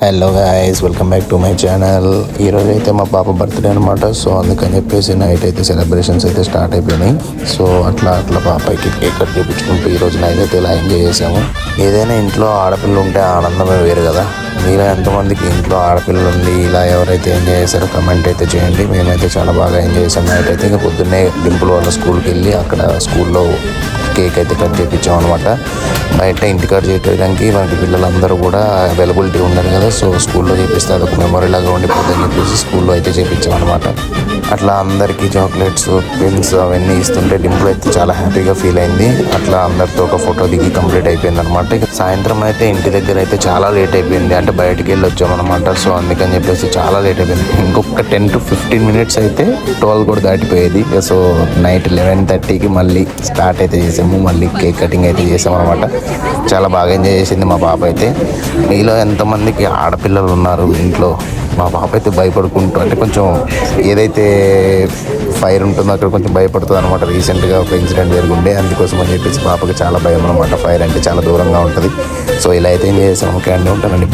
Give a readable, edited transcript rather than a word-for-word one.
Hello guys, welcome back to my channel. ఈరోజు అయితే మా పాప బర్త్డే అనమాట. సో అందుకని చెప్పేసి నైట్ అయితే సెలబ్రేషన్స్ అయితే స్టార్ట్ అయిపోయినాయి. సో అట్లా పాపకి కేక్ కట్ చేయించుకుంటూ ఈరోజు నైట్ అయితే ఇలా ఎంజాయ్ చేసాము. ఏదైనా ఇంట్లో ఆడపిల్ల ఉంటే ఆనందమే వేరు కదా. మీలో ఎంతమందికి ఇంట్లో ఆడపిల్లలు ఉండి ఇలా ఎవరైతే ఎంజాయ్ చేశారో కమెంట్ అయితే చేయండి. మేమైతే చాలా బాగా ఎంజాయ్ చేసాం. నైట్ అయితే ఇంకా పొద్దున్నే డింపుల్ వాళ్ళ స్కూల్కి వెళ్ళి అక్కడ స్కూల్లో కేక్ అయితే కట్ చేయించాం అనమాట. బయట ఇంటికాడ చేయడానికి మనకి పిల్లలందరూ కూడా అవైలబిలిటీ ఉండదు కదా. సో స్కూల్లో చేపిస్తే అదొక మెమొరీ లాగా ఉండిపోతుందని చెప్పేసి స్కూల్లో అయితే చేయించాం అనమాట. అట్లా అందరికీ చాక్లెట్స్, పెన్స్ అవన్నీ ఇస్తుంటే డింపుల్ అయితే చాలా హ్యాపీగా ఫీల్ అయింది. అట్లా అందరితో ఒక ఫోటో దిగి కంప్లీట్ అయిపోయింది అనమాట. ఇక సాయంత్రం అయితే ఇంటి దగ్గర అయితే చాలా లేట్ అయిపోయింది. అంటే బయటికి వెళ్ళి వచ్చామన్నమాట. సో అందుకని చెప్పేసి చాలా లేట్ అయిపోయింది. ఇంకొక 10 to 15 minutes అయితే 12 కూడా దాటిపోయేది. సో నైట్ 11:30కి మళ్ళీ స్టార్ట్ అయితే చేసాము. మళ్ళీ కేక్ కటింగ్ అయితే చేసాం అనమాట. చాలా బాగా ఎంజాయ్ చేసింది మా పాప అయితే. మీలో ఎంతమందికి ఆడపిల్లలు ఉన్నారు ఇంట్లో? మా పాప అయితే భయపడుకుంటూ, అంటే కొంచెం ఏదైతే ఫైర్ ఉంటుందో అక్కడ కొంచెం భయపడుతుంది అనమాట. రీసెంట్గా ఒక ఇన్సిడెంట్ జరిగిండే, అందుకోసం అని చెప్పేసి పాపకి చాలా భయం అనమాట. ఫైర్ అంటే చాలా దూరంగా ఉంటుంది. సో ఇలా అయితే ఎంజాయ్ చేసాము. ఓకే అండి, ఉంటానండి.